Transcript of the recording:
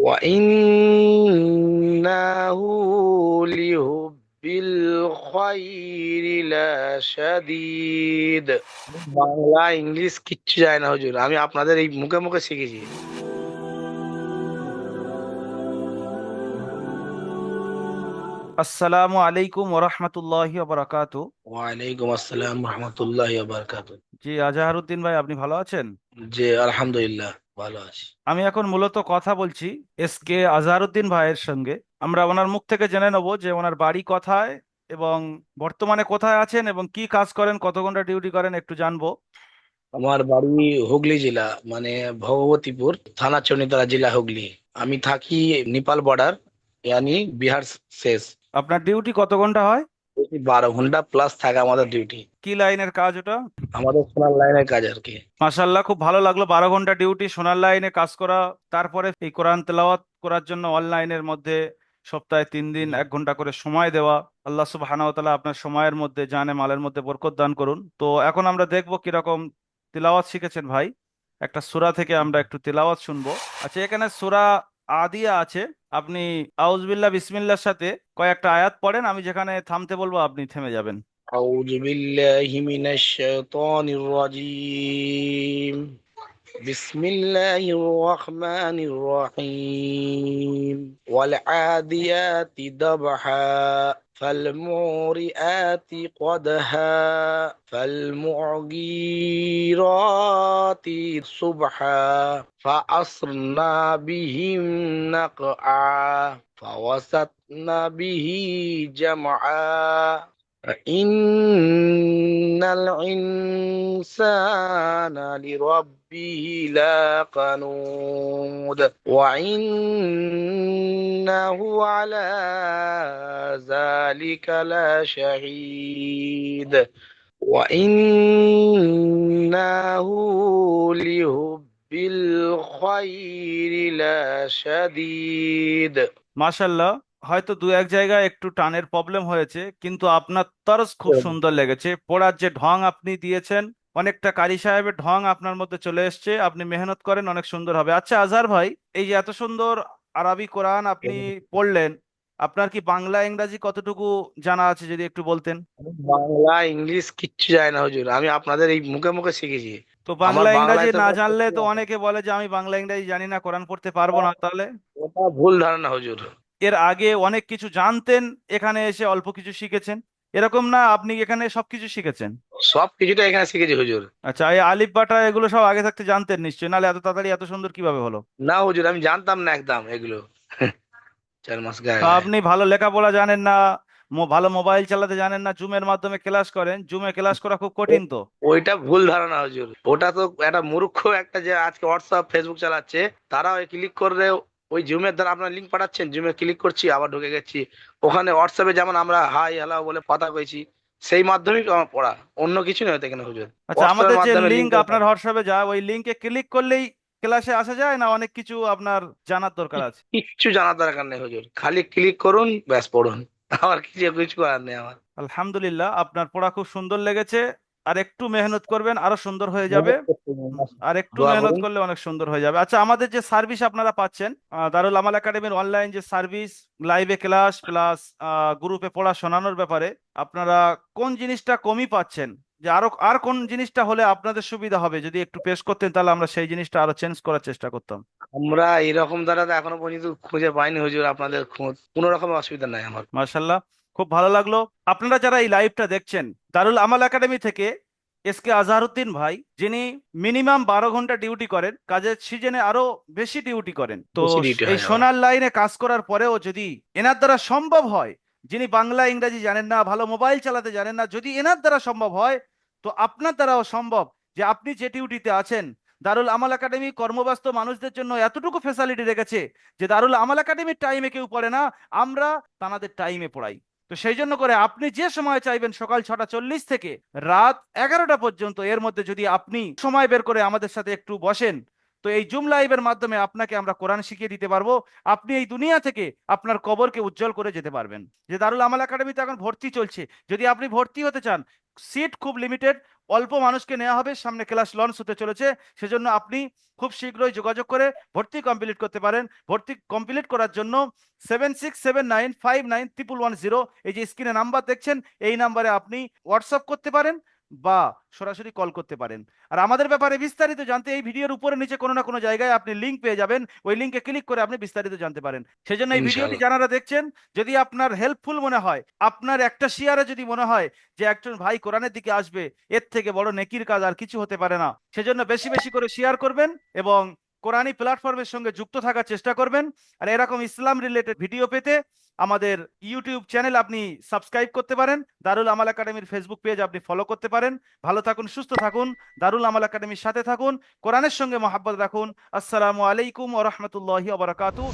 وإنه لحب الخير لشديد। Bangla English কিচ্ছু যায় না হুজুর, আমি আপনাদের এই মুখে মুখে শিখেছি। আসসালামু আলাইকুম ওরহমতুল্লাহি ওবরাকাতু। ওয়ালাইকুম আসসালাম রহমতুল্লাহ বারকাতুহ। জি, আজাহারউদ্দিন ভাই, আপনি ভালো আছেন? জি আলহামদুলিল্লাহ ভালো আছি। আমি এখন মূলত কথা বলছি এসকে আজহারউদ্দিন ভাইয়ের সঙ্গে। আমরা ওনার মুখ থেকে জেনে নেব যে ওনার বাড়ি কোথায় এবং বর্তমানে কোথায় আছেন এবং কি কাজ করেন, কত ঘন্টা ডিউটি করেন, একটু জানবো। আমার বাড়ি হুগলি জেলা, মানে ভগবতীপুর থানা, চণ্ডীতলা জেলা হুগলি। আমি থাকি নেপাল বর্ডার, ইয়ানি বিহার শেষ। আপনার ডিউটি কত ঘন্টা হয়? 12 ঘন্টা প্লাস থাকে আমাদের ডিউটি। কি লাইনের কাজ ওটা? আমাদের সোনার লাইনের কাজ আর কি। মাশাল্লাহ, খুব ভালো লাগলো। 12 ঘন্টা ডিউটি, সোনার লাইনে কাজ করা, তারপরে এই কোরআন তেলাওয়াত করার জন্য অনলাইনের মধ্যে সপ্তাহে 3 দিন 1 ঘন্টা করে সময় দেওয়া। আল্লাহ সুবহানাহু ওয়া তাআলা আপনার সময়ের মধ্যে, জানে মালের মধ্যে বরকত দান করুন। তো এখন আমরা দেখবো কিরকম তিলাওয়াত শিখেছেন ভাই। একটা সূরা থেকে আমরা একটু তিলাওয়াত শুনবো। আচ্ছা, এখানে সূরা আদিয়া আছে। আপনি আউযুবিল্লাহ বিসমিল্লাহর সাথে কয়েকটা আয়াত পড়েন, আমি যেখানে থামতে বলবো আপনি থেমে যাবেন। أعوذ بالله من الشيطان الرجيم. بسم الله الرحمن الرحيم. والعاديات ضبحا فالمورئات قدحا فالمعغيرات صبحا فأسرنا بهم نقعا فوسطن به جمعا إن الإنسان لربه لقنود وإنه على ذلك لشهيد وإنه لحب الخير لشديد। মাশাল্লাহ। হয়তো দু এক জায়গায় একটু টানের প্রবলেম হয়েছে, কিন্তু আপনার তরজ খুব সুন্দর লেগেছে। পড়ার যে ঢং আপনি দিয়েছেন, অনেকটা কারি সাহেবের ঢং আপনার মধ্যে চলে এসেছে। আপনি মেহনত করেন, অনেক সুন্দর হবে। আচ্ছা আজহার ভাই, এই যে এত সুন্দর আরবি কোরআন আপনি পড়লেন, আপনার কি বাংলা ইংরাজি কতটুকু জানা আছে যদি একটু বলতেন? বাংলা ইংলিশ কিচ্ছু যায় না হুজুর, আমি আপনাদের এই মুখে মুখে শিখেছি। তো আমার বাংলা ইংরাজি বাংলায় তো না কোনো জানলে ক্ষতি তো আছে। অনেকে বলে যে আমি বাংলা ইংরাজি জানি না, কোরআন পড়তে পারবো না। তাহলে ওটা ভুল ধারণা হুজুর। এর আগে অনেক কিছু জানতেন, এখানে এসে অল্প কিছু শিখেছেন, এরকম না? আপনি এখানে সবকিছু শিখেছেন? সব কিছুটা এখানে শিখেছি হুজুর। আচ্ছা, এই আলিফ বাটা এগুলো সব আগে থাকতে জানতেন নিশ্চয়ই, নাহলে এত তাড়াতাড়ি এত সুন্দর কিভাবে হলো? না হুজুর, আমি জানতাম না একদম এগুলো। 4 মাস গায়ে তা গায়ে। আপনি ভালো লেখাপড়া জানেন না, ভালো মোবাইল চালাতে জানেন না, জুমের মাধ্যমে ক্লাস করেন, জুমে ক্লাস করা খুব কঠিন ও- তো। ওইটা ভুল ধারণা হুজুর। ওটা তো একটা মূর্খ একটা, যে আজকে হোয়াটসঅ্যাপ ফেসবুক চালাচ্ছে, তারা ওই ক্লিক করে ওই জুমের দ্বারা আপনার লিঙ্ক পাঠাচ্ছেন, জুমে ক্লিক করছি আবার ঢুকে গেছি। ওখানে হোয়াটসঅ্যাপে যেমন আমরা হাই হ্যালো বলে কথা কইছি, সেই মাধ্যমেই আমার পড়া, অন্য কিছু নয় তো এখানে হুজুর। আচ্ছা, হোয়াটসঅ্যাপের আমাদের যে মাধ্যমে লিঙ্ক লিঙ্ক করে আপনার পাঠাচ্ছি। হোয়াটসঅ্যাপে যায়, ওই লিঙ্কে ক্লিক করলেই ক্লাসে আসা যায়, না অনেক কিছু আপনার জানার দরকার আছে? কিচ্ছু জানার দরকার নেই হুজুর, খালি ক্লিক করুন ব্যাস পড়ুন। আমার কিছু কিছু করার নেই আমার। আলহামদুলিল্লাহ, আপনার পড়া খুব সুন্দর লেগেছে। আর একটু মেহনত করবেন, আরো সুন্দর হয়ে যাবে। মেহনত করতে হবে, আর একটু দোয়া মেহনত করুন। করলে অনেক সুন্দর হয়ে যাবে। আচ্ছা, আমাদের যে সার্ভিস আপনারা পাচ্ছেন, দারুল আমাল একাডেমির অনলাইন যে সার্ভিস, লাইভে ক্লাস প্লাস গ্রুপে পড়া শোনানোর ব্যাপারে আপনারা কোন জিনিসটা কমই পাচ্ছেন, যে আরো আর কোন জিনিসটা হলে আপনাদের সুবিধা হবে, যদি একটু পেশ করতেন তাহলে আমরা সেই জিনিসটা আরো চেঞ্জ করার চেষ্টা করতাম। আমরা এরকম দ্বারা তো এখনো পর্যন্ত খুঁজে পাইনি হুজুর, আপনাদের খোঁজ কোনো রকম অসুবিধা নাই আমার। মার্শাল্লাহ, খুব ভালো লাগলো। আপনারা যারা এই লাইভটা দেখছেন, দারুল আমাল একাডেমি থেকে এসকে আজহারউদ্দিন ভাই, যিনি মিনিমাম 12 ঘন্টা ডিউটি করেন, কাজের সিজনে আরো বেশি ডিউটি করেন, তো বেশি ডিউটি এই হয় আমার। সোনার লাইনে কাজ করার পরেও যদি এনার দ্বারা সম্ভব হয়, যিনি বাংলা ইংরাজি জানেন না, ভালো মোবাইল চালাতে জানেন না, যদি এনার দ্বারা সম্ভব হয়, তো আপনার দ্বারাও সম্ভব। যে আপনি যে ডিউটিতে আছেন, দারুল আমাল একাডেমি কর্মব্যস্ত মানুষদের জন্য এতটুকু ফ্যাসিলিটি রেখেছে যে দারুল আমাল একাডেমির টাইমে কেউ পড়ে না, আমরা তানাদের টাইমে পড়াই। তো সেই জন্য করে আপনি যে সময় চাইবেন, সকাল 6টা 40 থেকে রাত 11টা পর্যন্ত, এর মধ্যে যদি আপনি সময় বের করে আমাদের সাথে একটু বসেন, তো এই জুম লাইভের মাধ্যমে আপনাকে আমরা কোরআন শিখিয়ে দিতে পারবো, আপনি এই দুনিয়া থেকে আপনার কবরকে উজ্জ্বল করে যেতে পারবেন। যে দারুল আমাল একাডেমিতে এখন ভর্তি চলছে, যদি আপনি ভর্তি হতে চান, সিট খুব লিমিটেড, অল্প মানুষকে নেওয়া হবে, সামনে ক্লাস লঞ্চ হতে চলেছে, সেজন্য আপনি খুব শীঘ্রই যোগাযোগ করে ভর্তি কমপ্লিট করতে পারেন। ভর্তি কমপ্লিট করার জন্য 7679591110, এই যে স্ক্রিনে নাম্বার দেখছেন, এই নাম্বারে আপনি হোয়াটসঅ্যাপ করতে পারেন বা সরাসরি কল করতে পারেন। আর আমাদের ব্যাপারে বিস্তারিত জানতে এই ভিডিওর উপরে নিচে কোনো না কোনো জায়গায় আপনি লিংক পেয়ে যাবেন, ওই লিংকে ক্লিক করে আপনি বিস্তারিত জানতে পারেন। সেজন্য এই ভিডিওটি ইনশাআল্লাহ। যারা দেখছেন, যদি আপনার হেল্পফুল মনে হয়, আপনার একটা শেয়ারে যদি মনে হয় যে একজন ভাই কোরআনের দিকে আসবে, এর থেকে বড় নেকির কাজ আর কিছু হতে পারে না, সেজন্য বেশি বেশি করে শেয়ার করবেন এবং কোরআনী প্ল্যাটফর্মের সঙ্গে যুক্ত থাকার চেষ্টা করবেন। আর এরকম ইসলাম রিলেটেড ভিডিও পেতে আমাদের ইউটিউব চ্যানেল আপনি সাবস্ক্রাইব করতে পারেন, দারুল আমাল একাডেমির ফেসবুক পেজ আপনি ফলো করতে পারেন। ভালো থাকুন, সুস্থ থাকুন, দারুল আমাল একাডেমির সাথে থাকুন, কোরআনের সঙ্গে মহাব্বত রাখুন। আসসালামু আলাইকুম ওয়া রাহমাতুল্লাহি ওয়া বারাকাতুহু।